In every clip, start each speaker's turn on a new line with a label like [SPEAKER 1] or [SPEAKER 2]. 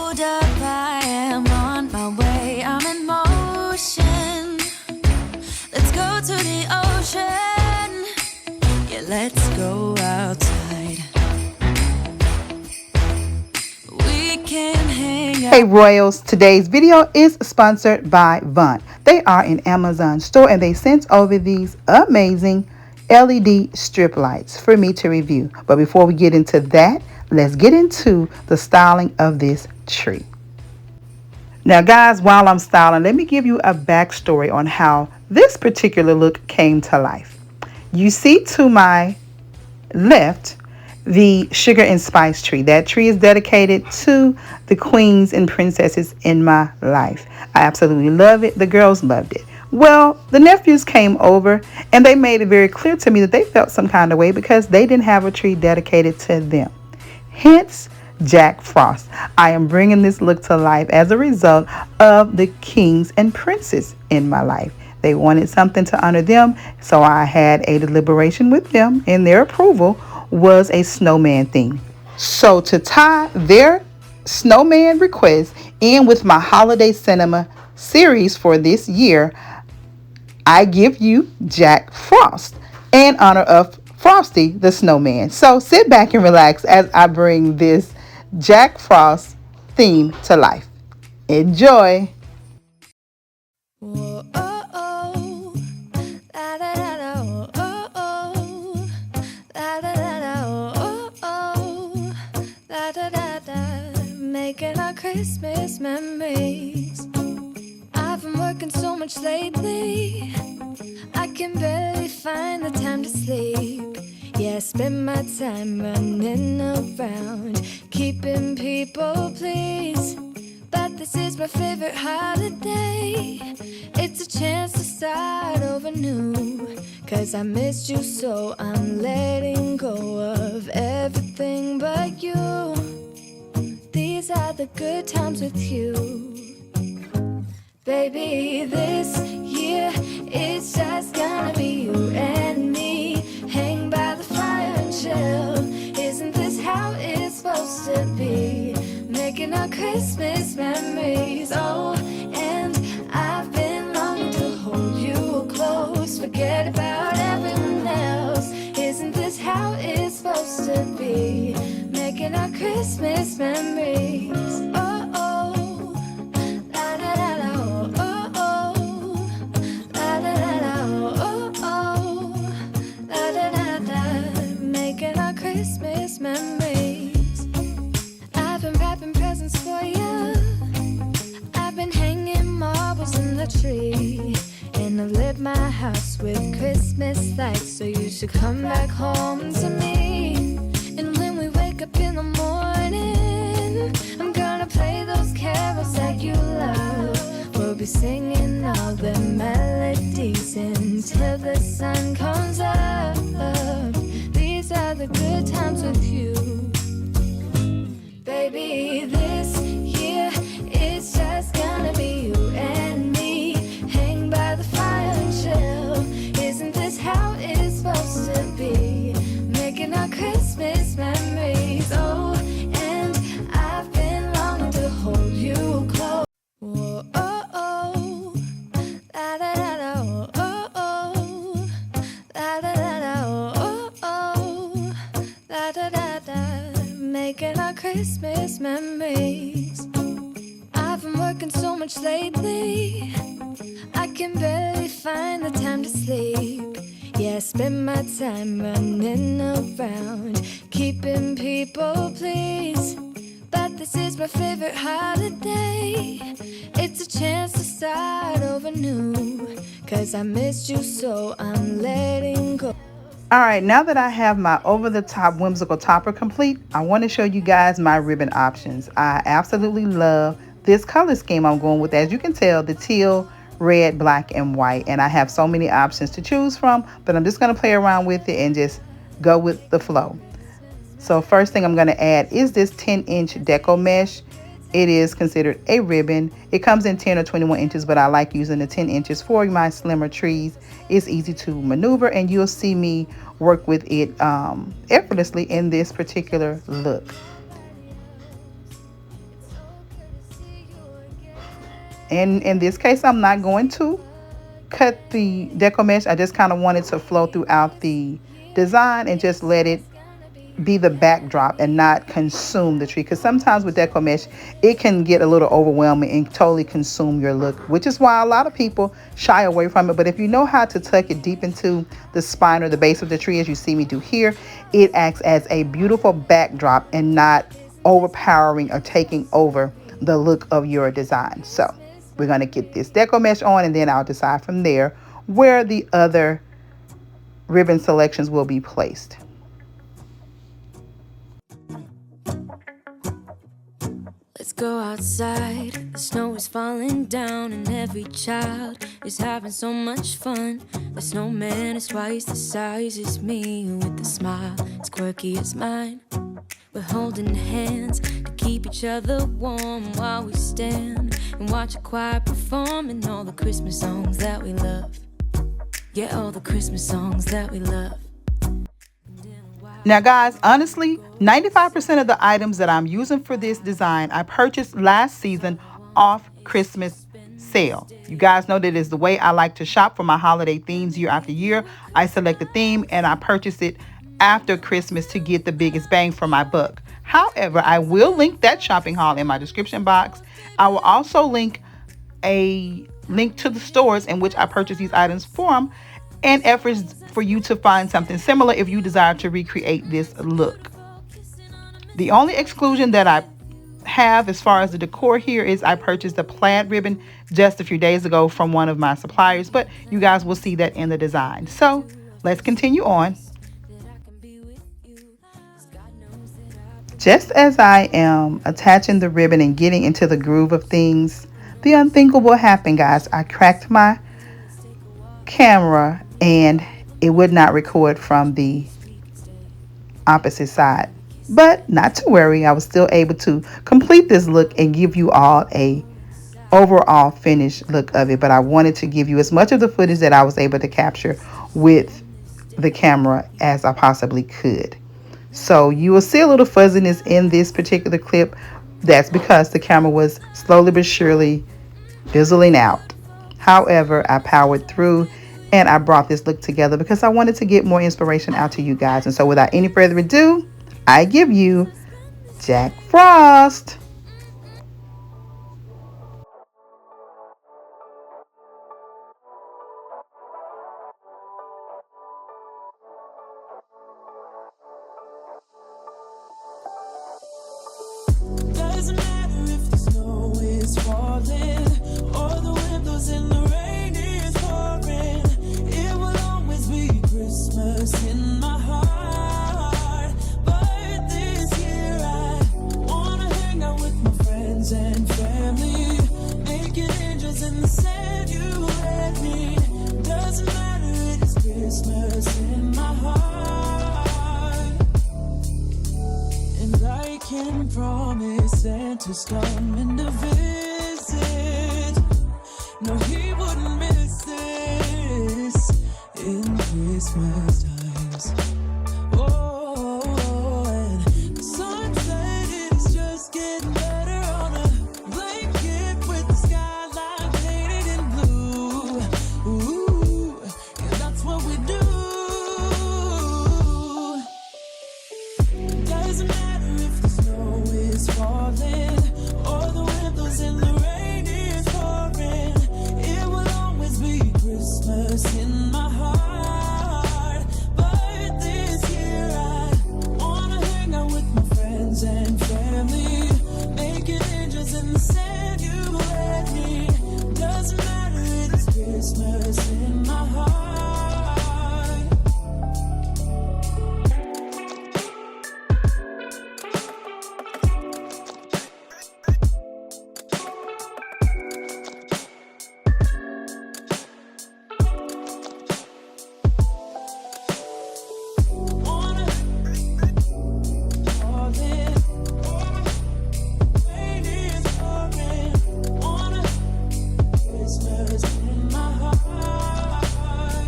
[SPEAKER 1] Hold up, I am on my way, I'm in motion. Let's go to the ocean. Yeah, let's go outside. We can hang out.
[SPEAKER 2] Hey Royals, today's video is sponsored by Vaunt. They are an Amazon store and they sent over these amazing LED strip lights for me to review. But before we get into that, let's get into the styling of this tree. Now guys, while I'm styling, let me give you a backstory on how this particular look came to life. You see to my left the sugar and spice tree. That tree is dedicated to the queens and princesses in my life. I absolutely love it. The girls loved it. Well, the nephews came over and they made it very clear to me that they felt some kind of way because they didn't have a tree dedicated to them. Hence, Jack Frost. I am bringing this look to life as a result of the kings and princes in my life. They wanted something to honor them, so I had a deliberation with them, and their approval was a snowman theme. So to tie their snowman request in with my holiday cinema series for this year, I give you Jack Frost in honor of Frosty the Snowman. So sit back and relax as I bring this Jack Frost theme to life. Enjoy.
[SPEAKER 1] Whoa, oh, oh. La, da, da, da, oh, oh, oh. La, da, da, da, oh, oh, oh. La, da, da, da. Making our Christmas memories. I've been working so much lately, I can barely find the time to sleep. Yeah, I spend my time running around, keeping people pleased. But this is my favorite holiday. It's a chance to start over new. 'Cause I missed you, so I'm letting go of everything but you. These are the good times with you. Baby, this year it's just gonna be you and me. Hang by the fire and chill. Isn't this how it's supposed to be? Making our Christmas memories. Oh, and I've been longing to hold you close. Forget about everyone else. Isn't this how it's supposed to be? Making our Christmas memories. Oh, oh. La, da, da, da, oh, oh, oh. La, da, da, da, oh, oh, oh. La, da, da, da. Making our Christmas memories. I've been wrapping presents for you. I've been hanging marbles in the tree. And I've lit my house with Christmas lights. So you should come back home to me. And when we wake up in the morning, I'm gonna play those carols that you love. We'll be singing all the melodies until the sun comes up. These are the good times with you. Baby, this year it's just gonna be you and me. Hang by the fire and chill. Isn't this how it's supposed to be? Making our Christmas memories. Oh, and I've been longing to hold you close. Whoa, oh, oh. La, da, da, da, oh, oh, oh. La, da, da, da, oh, oh, oh. La, da, da, da. Making our Christmas memories. I've been working so much lately, I can barely find the time to sleep. Yeah, I spend my time running around, keeping people pleased. But this is my favorite holiday. It's a chance to start over new. 'Cause I missed you, so I'm letting go.
[SPEAKER 2] Alright, now that I have my over-the-top whimsical topper complete, I want to show you guys my ribbon options. I absolutely love this color scheme I'm going with. As you can tell, the teal, red, black, and white. And I have so many options to choose from, but I'm just going to play around with it and just go with the flow. So first thing I'm going to add is this 10-inch deco mesh. It is considered a ribbon. It comes in 10 or 21 inches, but I like using the 10 inches for my slimmer trees. It's easy to maneuver, and you'll see me work with it effortlessly in this particular look. And in this case, I'm not going to cut the deco mesh. I just kind of wanted to flow throughout the design and just let it be the backdrop and not consume the tree, because sometimes with deco mesh it can get a little overwhelming and totally consume your look, which is why a lot of people shy away from it. But if you know how to tuck it deep into the spine or the base of the tree, as you see me do here, it acts as a beautiful backdrop and not overpowering or taking over the look of your design. So we're going to get this deco mesh on, and then I'll decide from there where the other ribbon selections will be placed.
[SPEAKER 1] Let's go outside, the snow is falling down and every child is having so much fun. The snowman is twice the size as me, with a smile as quirky as mine. We're holding hands to keep each other warm while we stand and watch a choir performing all the Christmas songs that we love. Yeah, all the Christmas songs that we love.
[SPEAKER 2] Now guys, honestly, 95% of the items that I'm using for this design I purchased last season off Christmas sale. You guys know that is the way I like to shop for my holiday themes year after year. I select a theme and I purchase it after Christmas to get the biggest bang for my buck. However, I will link that shopping haul in my description box. I will also link a link to the stores in which I purchased these items from, and efforts for you to find something similar if you desire to recreate this look. The only exclusion that I have as far as the decor here is I purchased a plaid ribbon just a few days ago from one of my suppliers, but you guys will see that in the design. So let's continue on. Just as I am attaching the ribbon and getting into the groove of things, the unthinkable happened, guys. I cracked my camera and it would not record from the opposite side. But not to worry, I was still able to complete this look and give you all a overall finished look of it. But I wanted to give you as much of the footage that I was able to capture with the camera as I possibly could. So you will see a little fuzziness in this particular clip. That's because the camera was slowly but surely fizzling out. However, I powered through and I brought this look together because I wanted to get more inspiration out to you guys. And so without any further ado, I give you Jack Frost.
[SPEAKER 1] Doesn't matter if the snow is falling or the wind blows and the rain is pouring. It will always be Christmas in my heart. But this year I wanna hang out with my friends and family, making angels in the sand, you and me. Doesn't matter, it is Christmas in my heart. And I can promise Santa's coming to visit. No, he wouldn't miss this in Christmas times. Oh, and the sunset is just getting better on a blanket with the skyline painted in blue. Ooh, and that's what we do. Doesn't matter if the snow is falling or the wind blows and the rain is pouring. It will always be Christmas in my heart. But this year I wanna hang out with my friends and family, making angels in the sand, you and me. Doesn't matter, it is Christmas in my heart. Christmas in my heart.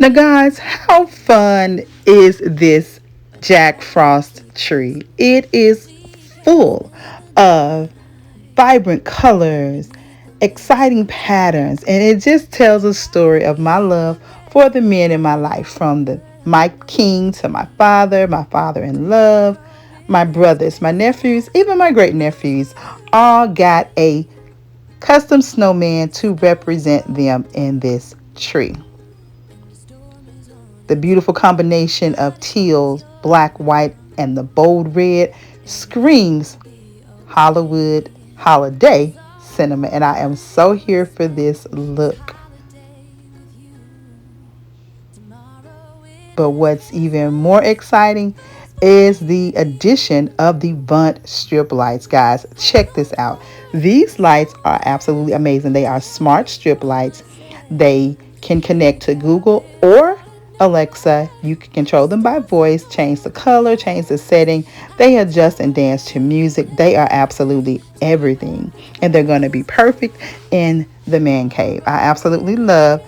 [SPEAKER 2] Now guys, how fun is this Jack Frost tree? It is full of vibrant colors, exciting patterns, and it just tells a story of my love for the men in my life, from my king to my father in love, my brothers, my nephews, even my great nephews, all got a custom snowman to represent them in this tree. The beautiful combination of teal, black, white, and the bold red screams Hollywood holiday cinema, and I am so here for this look. But what's even more exciting is the addition of the bunt strip lights. Guys, check this out. These lights are absolutely amazing. They are smart strip lights. They can connect to Google or Alexa. You can control them by voice, change the color, change the setting. They adjust and dance to music. They are absolutely everything, and they're going to be perfect in the man cave. I absolutely love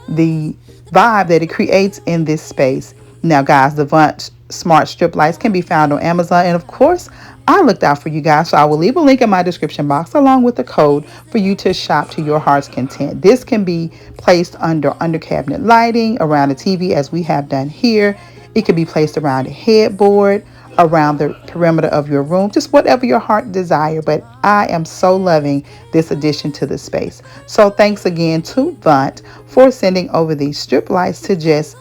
[SPEAKER 2] the vibe that it creates in this space. Now guys, the Bunt smart strip lights can be found on Amazon, and of course I looked out for you guys, so I will leave a link in my description box along with the code for you to shop to your heart's content. This can be placed under cabinet lighting, around the TV as we have done here. It can be placed around a headboard, around the perimeter of your room, just whatever your heart desire. But I am so loving this addition to the space. So thanks again to Bunt for sending over these strip lights to just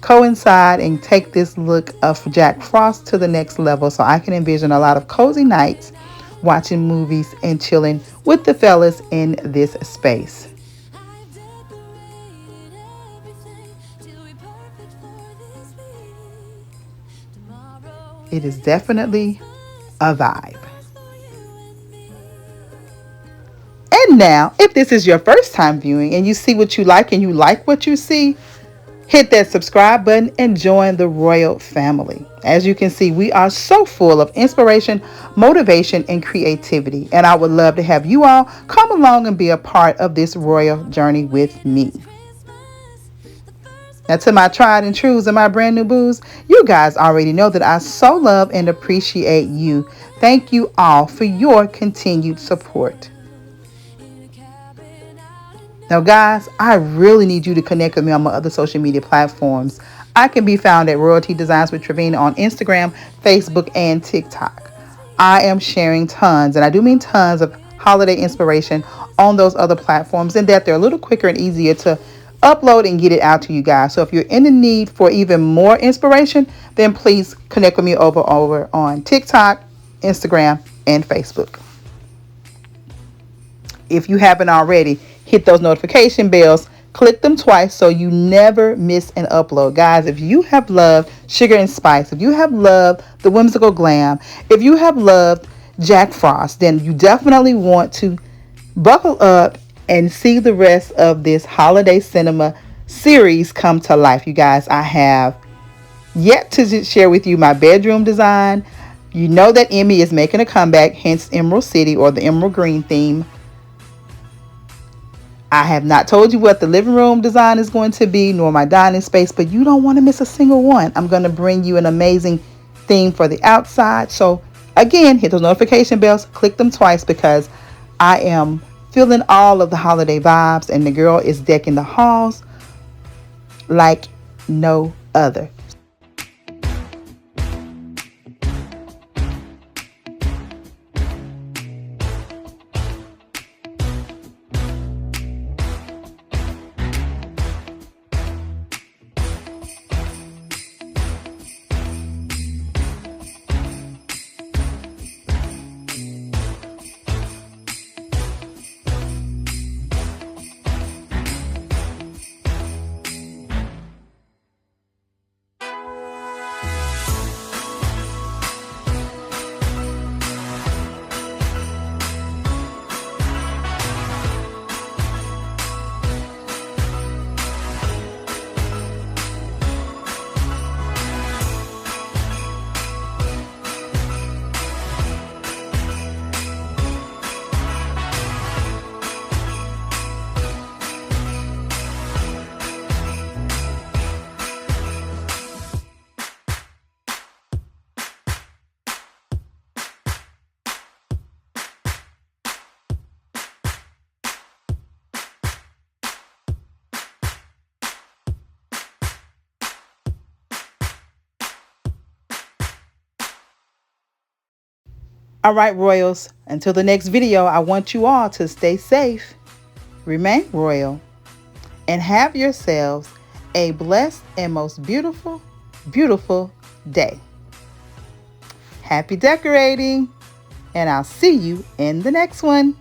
[SPEAKER 2] coincide and take this look of Jack Frost to the next level, so I can envision a lot of cozy nights watching movies and chilling with the fellas in this space. It is definitely a vibe. And now, if this is your first time viewing and you see what you like and you like what you see, hit that subscribe button and join the Royal family. As you can see, we are so full of inspiration, motivation, and creativity. And I would love to have you all come along and be a part of this Royal journey with me. Now to my tried and trues and my brand new boos, you guys already know that I so love and appreciate you. Thank you all for your continued support. Now guys, I really need you to connect with me on my other social media platforms. I can be found at RoyalTDesignswithTravina on Instagram, Facebook, and TikTok. I am sharing tons, and I do mean tons, of holiday inspiration on those other platforms, and that they're a little quicker and easier to upload and get it out to you guys. So if you're in the need for even more inspiration, then please connect with me over on TikTok, Instagram, and Facebook. If you haven't already, hit those notification bells, click them twice so you never miss an upload. Guys, if you have loved Sugar and Spice, if you have loved the whimsical glam, if you have loved Jack Frost, then you definitely want to buckle up and see the rest of this holiday cinema series come to life. You guys, I have yet to share with you my bedroom design. You know that Emmy is making a comeback, hence Emerald City, or the emerald green theme. I have not told you what the living room design is going to be, nor my dining space, but you don't want to miss a single one. I'm going to bring you an amazing theme for the outside. So again, hit those notification bells, click them twice, because I am feeling all of the holiday vibes, and the girl is decking the halls like no other. All right, Royals, until the next video, I want you all to stay safe, remain royal, and have yourselves a blessed and most beautiful, beautiful day. Happy decorating, and I'll see you in the next one.